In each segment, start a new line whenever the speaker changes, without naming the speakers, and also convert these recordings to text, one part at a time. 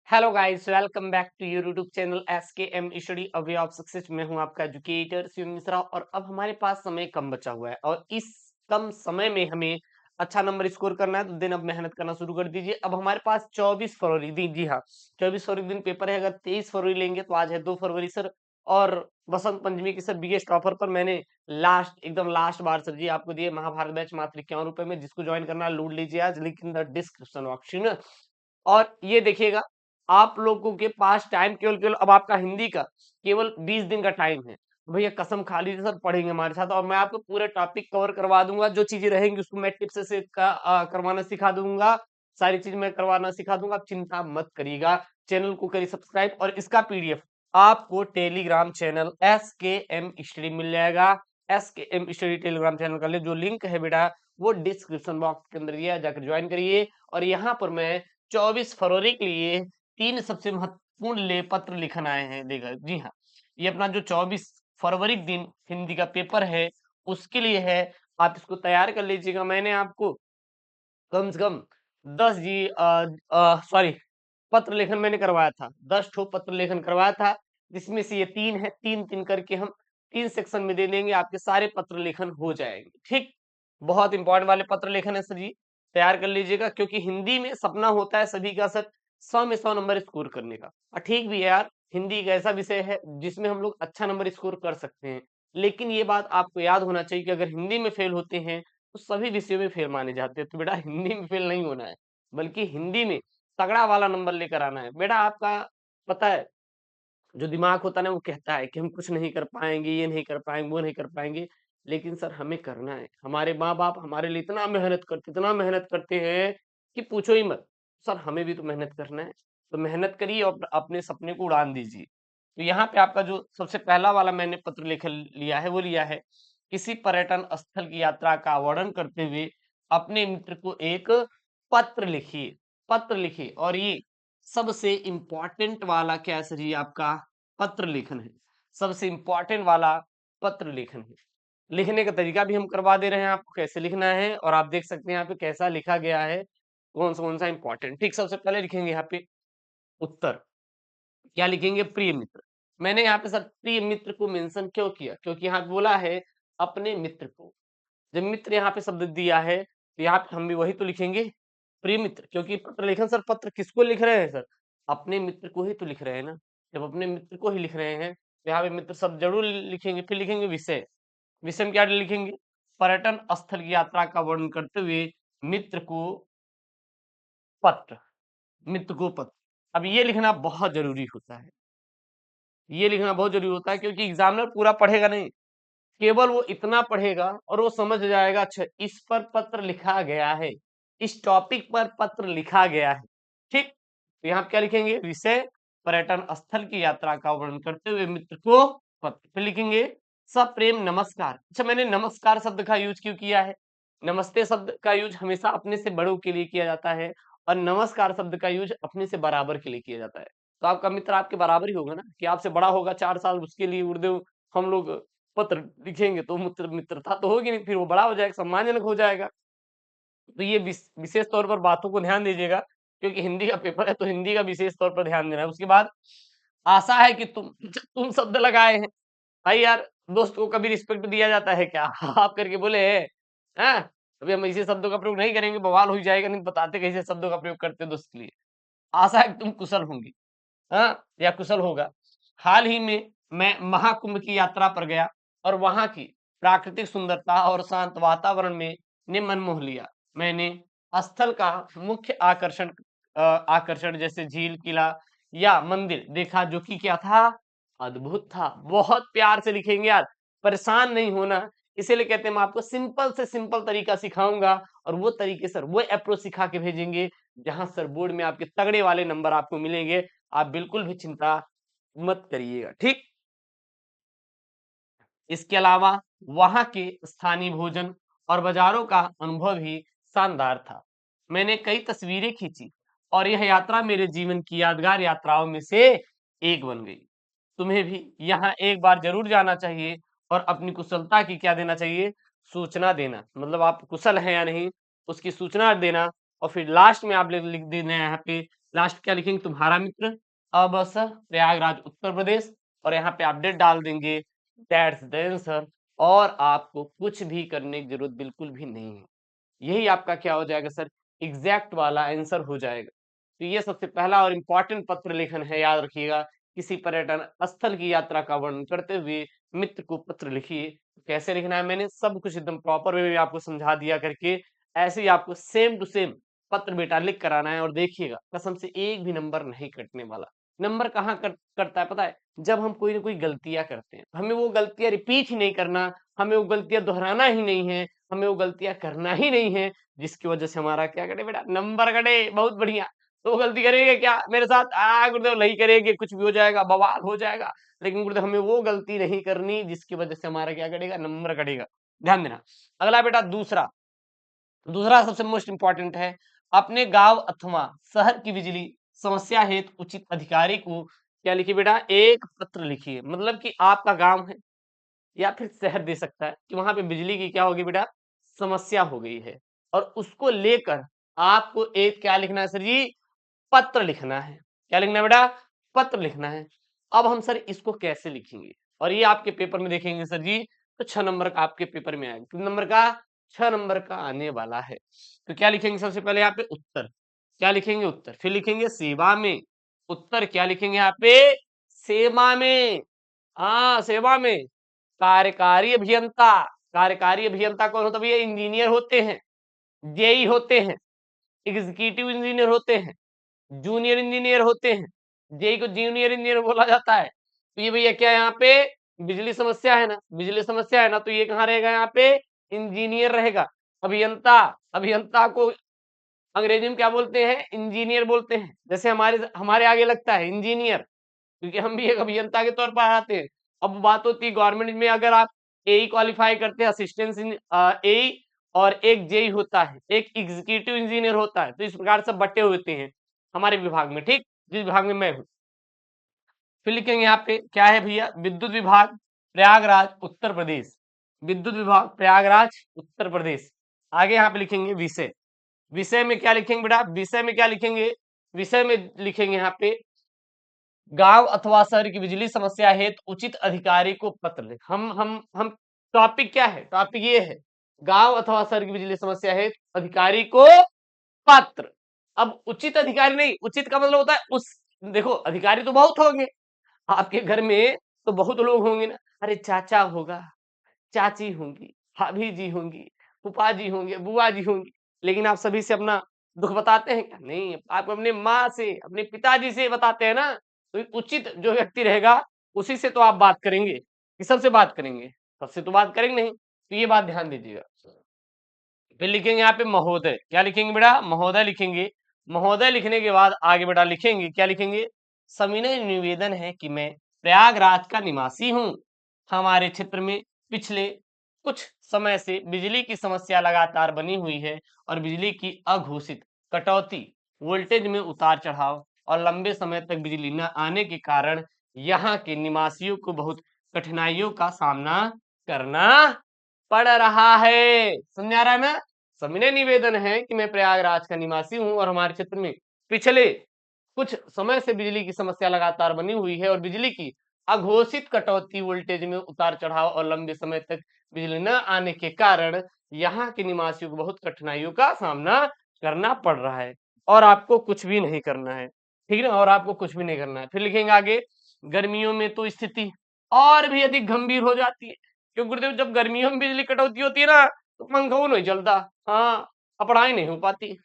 Hello guys, welcome back to your YouTube channel SKM study a way of success. मैं हूं आपका educator Shiv Mishra और अब हमारे पास समय कम बचा हुआ है और इस कम समय में हमें अच्छा नंबर स्कोर करना है। तो दिन अब मेहनत करना शुरू कर दीजिए। अब हमारे पास 24 फरवरी दिन, जी हाँ, 24 फरवरी दिन पेपर है। अगर 23 फरवरी लेंगे तो आज है 2 फरवरी सर। और बसंत पंचमी की सर बिगेस्ट ऑफर पर मैंने एकदम लास्ट बार सर जी आपको दिए महाभारत बैच मात्र 51 रुपए में। जिसको ज्वाइन करना है लूट लीजिए आज, link in the description box. और ये देखिएगा, आप लोगों के पास टाइम केवल केवल अब आपका हिंदी का केवल 20 दिन का टाइम है। तो भैया कसम खा लीजिए सर, पढ़ेंगे हमारे साथ और मैं आपको पूरे टॉपिक कवर करवा दूंगा। जो चीजें रहेंगी उसको मैं टिप्स से करवाना सिखा दूंगा। सारी चीज मैं करवाना सिखा दूंगा, आप चिंता मत करिएगा। चैनल को करिए सब्सक्राइब और इसका पीडीएफ आपको टेलीग्राम चैनल SKM स्टडी मिल जाएगा। SKM स्टडी टेलीग्राम चैनल का जो लिंक है बेटा, वो डिस्क्रिप्शन बॉक्स के अंदर दिया है, जाकर ज्वाइन करिए। और यहाँ पर मैं 24 फरवरी के लिए 3 सबसे महत्वपूर्ण पत्र लिखन आए हैं। देखा, जी हाँ, ये अपना जो 24 फरवरी दिन हिंदी का पेपर है उसके लिए है। आप इसको तैयार कर लीजिएगा। मैंने आपको कम से कम 10 जी सॉरी पत्र लेखन मैंने करवाया था, 10 ठो पत्र लेखन करवाया था। जिसमें से ये 3 है, 3-3 करके हम 3 सेक्शन में दे देंगे, आपके सारे पत्र लेखन हो जाएंगे। ठीक, बहुत इंपॉर्टेंट वाले पत्र लेखन है सर जी, तैयार कर लीजिएगा। क्योंकि हिंदी में सपना होता है सभी का सर 100 में 100 नंबर स्कोर करने का। और ठीक भी है यार, हिंदी एक ऐसा विषय है जिसमें हम लोग अच्छा नंबर स्कोर कर सकते हैं। लेकिन ये बात आपको याद होना चाहिए कि अगर हिंदी में फेल होते हैं तो सभी विषयों में फेल माने जाते हैं। तो बेटा हिंदी में फेल नहीं होना है, बल्कि हिंदी में तगड़ा वाला नंबर लेकर आना है। बेटा आपका पता है, जो दिमाग होता है ना वो कहता है कि हम कुछ नहीं कर पाएंगे, ये नहीं कर पाएंगे, वो नहीं कर पाएंगे। लेकिन सर हमें करना है। हमारे माँ बाप हमारे लिए इतना मेहनत करते हैं कि पूछो ही मत। सर हमें भी तो मेहनत करना है। तो मेहनत करिए और अपने सपने को उड़ान दीजिए। तो यहाँ पे आपका जो सबसे पहला वाला मैंने पत्र लेख लिया है वो लिया है, किसी पर्यटन स्थल की यात्रा का वर्णन करते हुए अपने मित्र को एक पत्र लिखिए। पत्र लिखिए और ये सबसे इम्पोर्टेंट वाला क्या है सर जी, आपका पत्र लेखन है। सबसे इम्पोर्टेंट वाला पत्र लेखन है। लिखने का तरीका भी हम करवा दे रहे हैं आपको, कैसे लिखना है। और आप देख सकते हैं यहाँ पे कैसा लिखा गया है, कौन सा इम्पोर्टेंट। ठीक, सबसे पहले लिखेंगे यहाँ पे उत्तर। क्या लिखेंगे? प्रिय मित्र। मैंने यहाँ पे सर प्रिय मित्र को मेंशन क्यों किया? क्योंकि यहाँ पे बोला है अपने मित्र को। जब मित्र यहाँ पे शब्द दिया है तो यहाँ पे हम भी वही तो लिखेंगे, प्रिय मित्र। क्योंकि पत्र लेखन सर, पत्र किसको लिख रहे हैं सर? अपने मित्र को ही तो लिख रहे हैं ना। जब अपने मित्र को ही लिख रहे हैं तो यहाँ पे मित्र शब्द जरूर लिखेंगे। फिर लिखेंगे विषय। विषय में क्या लिखेंगे? पर्यटन स्थल की यात्रा का वर्णन करते हुए मित्र को पत्र। मित्र को पत्र। अब ये लिखना बहुत जरूरी होता है। ये लिखना बहुत जरूरी होता है क्योंकि एग्जामिनर पूरा पढ़ेगा नहीं, केवल वो इतना पढ़ेगा और वो समझ जाएगा अच्छा इस पर पत्र लिखा गया है, इस टॉपिक पर पत्र लिखा गया है। ठीक, तो यहाँ पे क्या लिखेंगे? विषय पर्यटन स्थल की यात्रा का वर्णन करते हुए मित्र को पत्र। फिर लिखेंगे सप्रेम नमस्कार। अच्छा, मैंने नमस्कार शब्द का यूज क्यों किया है? नमस्ते शब्द का यूज हमेशा अपने से बड़ों के लिए किया जाता है और नमस्कार शब्द का यूज अपने से बराबर के लिए किया जाता है। तो आपका मित्र आपके बराबर ही होगा ना, कि आपसे बड़ा होगा 4 साल, उसके लिए उर्दू हम लोग पत्र लिखेंगे तो मित्रता तो होगी नहीं, फिर वो बड़ा हो जाएगा, सम्मानजनक हो जाएगा। तो ये विशेष तौर पर बातों को ध्यान दीजिएगा, क्योंकि हिंदी का पेपर है तो हिंदी का विशेष तौर पर ध्यान देना है। उसके बाद आशा है कि तुम शब्द लगाए हैं। भाई यार, दोस्त को कभी रिस्पेक्ट दिया जाता है क्या? आप करके बोले हैं, अभी हम इसी शब्दों का प्रयोग नहीं करेंगे, बवाल हो जाएगा। नहीं बताते कैसे शब्दों का प्रयोग करते दोस्त के लिए। आशा है कि तुम कुशल होंगी, हाँ, या कुशल होगा। हाल ही में मैं महाकुंभ की यात्रा पर गया और वहां की प्राकृतिक सुंदरता और शांत वातावरण में ने मन मोह लिया। मैंने स्थल का मुख्य आकर्षण जैसे झील, किला या मंदिर देखा, जो कि क्या था? अद्भुत था। बहुत प्यार से लिखेंगे यार, परेशान नहीं होना। इसीलिए कहते हैं मैं आपको सिंपल से सिंपल तरीका सिखाऊंगा और वो तरीके सर, वो अप्रोच सिखा के भेजेंगे जहां सर बोर्ड में आपके तगड़े वाले नंबर आपको मिलेंगे। आप बिल्कुल भी चिंता मत करिएगा। ठीक, इसके अलावा वहां के स्थानीय भोजन और बाजारों का अनुभव भी शानदार था। मैंने कई तस्वीरें खींची और यह यात्रा मेरे जीवन की यादगार यात्राओं में से एक बन गई। तुम्हें भी यहाँ एक बार जरूर जाना चाहिए और अपनी कुशलता की क्या देना चाहिए? सूचना देना। मतलब आप कुशल हैं या नहीं, उसकी सूचना देना। और फिर लास्ट में आप लिख देना है यहाँ पे लास्ट क्या लिखेंगे, तुम्हारा मित्र अब सर प्रयागराज उत्तर प्रदेश, और यहाँ पे अपडेट डाल देंगे, दैट्स द आंसर। और आपको कुछ भी करने की जरूरत बिल्कुल भी नहीं है, यही आपका क्या हो जाएगा सर, एग्जैक्ट वाला आंसर हो जाएगा। तो ये सबसे पहला और इम्पोर्टेंट पत्र लेखन है, याद रखिएगा। किसी पर्यटन स्थल की यात्रा का वर्णन करते हुए मित्र को पत्र लिखिए। कैसे लिखना है, मैंने सब कुछ एकदम प्रॉपर वे में आपको समझा दिया करके, ऐसे ही आपको सेम टू सेम पत्र बेटा लिख कर आना है। और देखिएगा कसम से एक भी नंबर नहीं कटने वाला। नंबर कहाँ कटता है पता है, जब हम कोई ना कोई गलतियां करते हैं, हमें वो गलतियां रिपीट ही नहीं करना, हमें वो गलतियां दोहराना ही नहीं है, हमें वो गलतियां करना ही नहीं है, जिसकी वजह से हमारा क्या कटे बेटा, नंबर कटे। बहुत बढ़िया। तो वो गलती करेंगे क्या मेरे साथ, गुरुदेव नहीं करेंगे, कुछ भी हो जाएगा, बवाल हो जाएगा। लेकिन गुरुदेव हमें वो गलती नहीं करनी जिसकी वजह से हमारा क्या कटेगा, नंबर कटेगा। ध्यान देना। अगला बेटा दूसरा, दूसरा सबसे मोस्ट इंपॉर्टेंट है, अपने गांव अथवा शहर की बिजली समस्या हेतु उचित अधिकारी को क्या लिखिए बेटा, एक पत्र लिखिए। मतलब कि आपका गांव है या फिर शहर दे सकता है कि वहां पे बिजली की क्या होगी बेटा, समस्या हो गई है, और उसको लेकर आपको एक क्या लिखना है सर जी, पत्र लिखना है। क्या लिखना है बेटा, पत्र लिखना है। अब हम सर इसको कैसे लिखेंगे, और ये आपके पेपर में देखेंगे सर जी, तो 6 नंबर का आपके पेपर में आएगा। कितने नंबर का, 6 नंबर का आने वाला है। तो क्या लिखेंगे, सबसे पहले यहाँ पे उत्तर, क्या लिखेंगे उत्तर, फिर लिखेंगे सेवा में, उत्तर क्या लिखेंगे यहाँ पे, सेवा में। हाँ सेवा में। कार्यकारी अभियंता, कार्यकारी अभियंता कौन होता है भैया, इंजीनियर होते हैं, जेई होते हैं, एग्जीक्यूटिव इंजीनियर होते हैं, जूनियर इंजीनियर होते हैं, जेई को जूनियर इंजीनियर बोला जाता है। तो ये भैया क्या, यहाँ पे बिजली समस्या है ना, बिजली समस्या है ना, तो ये कहाँ रहेगा, यहाँ पे इंजीनियर रहेगा। अभियंता, अभियंता को अंग्रेजी में क्या बोलते हैं, इंजीनियर बोलते हैं। जैसे हमारे हमारे आगे लगता है इंजीनियर, क्योंकि हम भी एक अभियंता के तौर पर आते हैं। अब बात होती है गवर्नमेंट में, अगर आप एई क्वालिफाई करते हैं, असिस्टेंट एई, और एक जेई होता है, एक एग्जीक्यूटिव इंजीनियर होता है, तो इस प्रकार से बटे होते हैं हमारे विभाग में, ठीक, जिस विभाग में मैं हूँ। फिर लिखेंगे यहाँ पे क्या है भैया, विद्युत विभाग प्रयागराज उत्तर प्रदेश, विद्युत विभाग प्रयागराज उत्तर प्रदेश। आगे यहाँ पे लिखेंगे विषय, विषय में क्या लिखेंगे बेटा, विषय में क्या लिखेंगे, विषय में लिखेंगे यहाँ पे गांव अथवा शहर की बिजली समस्या हेतु उचित अधिकारी को पत्र लिख। हम टॉपिक क्या है, टॉपिक ये है, गांव अथवा शहर की बिजली समस्या हेतु अधिकारी को पत्र। अब उचित अधिकारी नहीं, उचित का मतलब होता है उस, देखो अधिकारी तो बहुत होंगे आपके घर में, तो बहुत लोग होंगे ना, अरे चाचा होगा, चाची होंगी, भाभी जी होंगी, फूफा जी होंगे, बुआ जी होंगी, लेकिन आप सभी से अपना दुख बताते हैं क्या, नहीं, आप अपने माँ से, अपने पिताजी से बताते हैं ना। तो उचित जो व्यक्ति रहेगा उसी से तो आप बात करेंगे, कि सबसे बात करेंगे, सबसे तो बात करेंगे नहीं। तो ये बात ध्यान दीजिएगा। फिर लिखेंगे यहाँ पे महोदय, क्या लिखेंगे बेटा, महोदय लिखेंगे। महोदय लिखने के बाद आगे बेटा लिखेंगे, क्या लिखेंगे, सविनय निवेदन है कि मैं प्रयागराज का निवासी हूँ, हमारे क्षेत्र में पिछले कुछ समय से बिजली की समस्या लगातार बनी हुई है, और बिजली की अघोषित कटौती, वोल्टेज में उतार चढ़ाव, और लंबे समय तक बिजली न आने के कारण यहाँ के निवासियों को बहुत कठिनाइयों का सामना करना पड़ रहा है। समझ आ रहा है ना। सविनय निवेदन है कि मैं प्रयागराज का निवासी हूँ, और हमारे क्षेत्र में पिछले कुछ समय से बिजली की समस्या लगातार बनी हुई है, और बिजली की अघोषित कटौती, वोल्टेज में उतार चढ़ाव, और लंबे समय तक बिजली न आने के कारण यहाँ के निवासियों को बहुत कठिनाइयों का सामना करना पड़ रहा है, और आपको कुछ भी नहीं करना है, ठीक है ना, और आपको कुछ भी नहीं करना है। फिर लिखेंगे आगे, गर्मियों में तो स्थिति और भी अधिक गंभीर हो जाती है, क्योंकि गुरुदेव जब गर्मियों में बिजली कटौती होती है ना, तो पंखा नहीं चलता, हाँ, अब पढ़ाई नहीं हो पाती,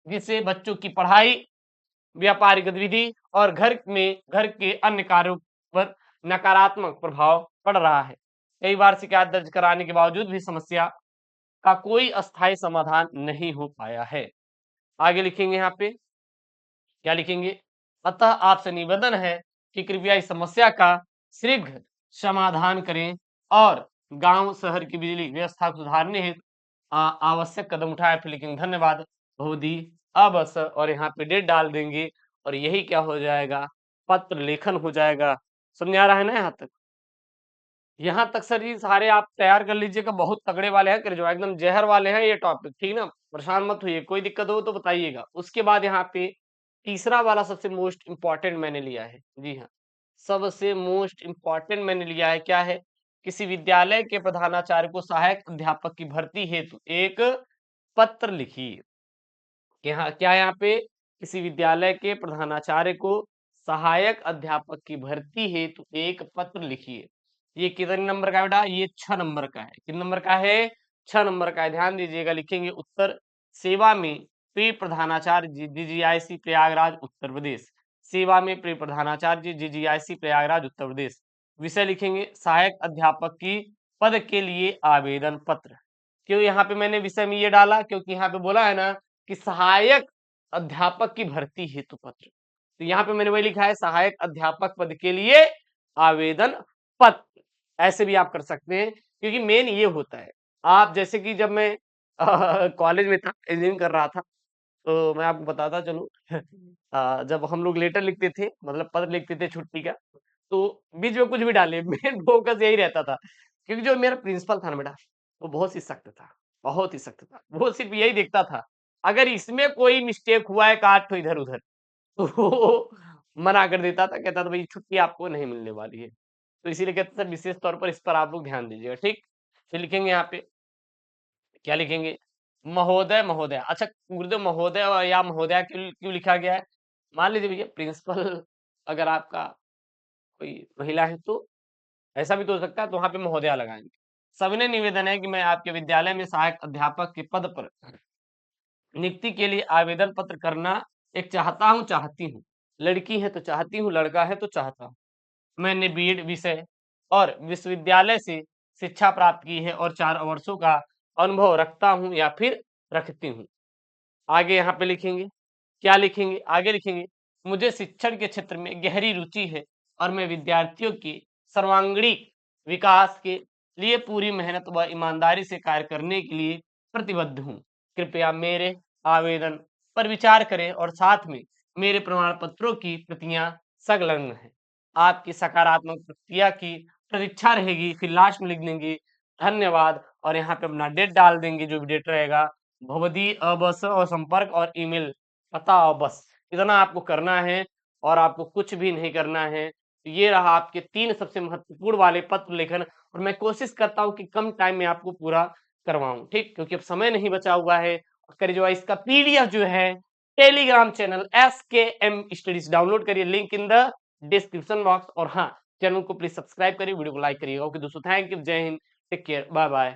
जिससे बच्चों की पढ़ाई, व्यापारिक गतिविधि, और घर के अन्य कार्यों पर नकारात्मक प्रभाव पड़ रहा है। कई बार शिकायत दर्ज कराने के बावजूद भी समस्या का कोई अस्थायी समाधान नहीं हो पाया है। आगे लिखेंगे यहाँ पे, क्या लिखेंगे, अतः आपसे निवेदन है कि कृपया इस समस्या का शीघ्र समाधान करें, और गांव शहर की बिजली व्यवस्था को सुधारने हेतु आवश्यक कदम उठाए। फिर लिखेंगे धन्यवाद बहुधी अवश्य, और यहाँ पे डेट डाल देंगे, और यही क्या हो जाएगा, पत्र लेखन हो जाएगा। समझ आ रहा है ना यहाँ तक, यहाँ तक सर जी सारे आप तैयार कर लीजिएगा, बहुत तगड़े वाले हैं, कर जो एकदम जहर वाले हैं ये टॉपिक, ठीक ना, परेशान मत होइए, कोई दिक्कत हो तो बताइएगा। उसके बाद यहाँ पे तीसरा वाला सबसे मोस्ट इम्पोर्टेंट मैंने लिया है। जी हाँ, सबसे मोस्ट इम्पोर्टेंट मैंने लिया है, क्या है? किसी विद्यालय के प्रधानाचार्य को सहायक अध्यापक की भर्ती हेतु एक पत्र लिखिए। यहाँ क्या है, यहाँ पे किसी विद्यालय के प्रधानाचार्य को सहायक अध्यापक की भर्ती हेतु एक पत्र लिखिए। ये कितने नंबर का है बेटा? ये 6 नंबर का है। कितने नंबर का है? 6 नंबर का है। ध्यान दीजिएगा, लिखेंगे उत्तर सेवा में प्रिय प्रधानाचार्य जी, जीजीआईसी प्रयागराज उत्तर प्रदेश। सेवा में प्रिय प्रधानाचार्य जी, जीजीआईसी प्रयागराज उत्तर प्रदेश। विषय लिखेंगे सहायक अध्यापक की पद के लिए आवेदन पत्र। क्यों यहाँ पे मैंने विषय में ये डाला? क्योंकि यहाँ पे बोला है ना कि सहायक अध्यापक की भर्ती हेतु पत्र। तो यहाँ पे मैंने वही लिखा है, सहायक अध्यापक पद के लिए आवेदन पत्र। ऐसे भी आप कर सकते हैं, क्योंकि मेन ये होता है। आप जैसे कि जब मैं कॉलेज में था, इंजीनियरिंग कर रहा था, तो मैं आपको बताता चलूं जब हम लोग लेटर लिखते थे, मतलब पत्र लिखते थे छुट्टी का, तो बीच में कुछ भी डाले मेन फोकस यही रहता था, क्योंकि जो मेरा प्रिंसिपल था ना बेटा, वो बहुत ही सख्त था, बहुत ही सख्त था। वो सिर्फ यही देखता था, अगर इसमें कोई मिस्टेक हुआ है काट तो इधर उधर, तो वो मना कर देता था, कहता था भाई छुट्टी आपको नहीं मिलने वाली है। तो इसीलिए कहता था विशेष तौर पर इस पर आप लोग ध्यान दीजिएगा, ठीक? फिर लिखेंगे यहाँ पे, क्या लिखेंगे? महोदय, महोदया। अच्छा, गुरुदेव महोदय या महोदया क्यों क्यों लिखा गया है? मान लीजिए भैया प्रिंसिपल अगर आपका कोई महिला है तो ऐसा भी तो हो सकता है, तो वहां पे महोदया लगाएंगे। सविनय निवेदन है कि मैं आपके विद्यालय में सहायक अध्यापक के पद पर नियुक्ति के लिए आवेदन पत्र करना एक चाहता हूँ, चाहती हूँ। लड़की है तो चाहती हूँ, लड़का है तो चाहता हूँ। मैंने बीएड विषय और विश्वविद्यालय से शिक्षा प्राप्त की है और 4 वर्षों का अनुभव रखता हूँ या फिर रखती हूँ। आगे यहाँ पे लिखेंगे, क्या लिखेंगे? आगे लिखेंगे, मुझे शिक्षण के क्षेत्र में गहरी रुचि है और मैं विद्यार्थियों के सर्वांगीण विकास के लिए पूरी मेहनत व ईमानदारी से कार्य करने के लिए प्रतिबद्ध हूँ। कृपया मेरे आवेदन पर विचार करें और साथ में मेरे प्रमाण पत्रों की प्रतियां संलग्न हैं। आपकी सकारात्मक प्रतिक्रिया की प्रतीक्षा रहेगी। फिर लास्ट में लिख देंगे धन्यवाद, और यहाँ पे अपना डेट डाल देंगे, जो भी डेट रहेगा, भवदी बस और संपर्क और ईमेल पता और बस। इतना आपको करना है और आपको कुछ भी नहीं करना है। तो ये रहा आपके 3 सबसे महत्वपूर्ण वाले पत्र लेखन, और मैं कोशिश करता हूँ कि कम टाइम में आपको पूरा करवाऊं, ठीक? क्योंकि अब समय नहीं बचा हुआ है। करिए जो इसका पीडीएफ जो है Telegram channel SKM studies download करिए, link in the description box. और हाँ, चैनल को प्लीज सब्सक्राइब करिए, वीडियो को लाइक करिएगा। ओके दोस्तों, थैंक यू, जय हिंद, टेक केयर, बाय बाय।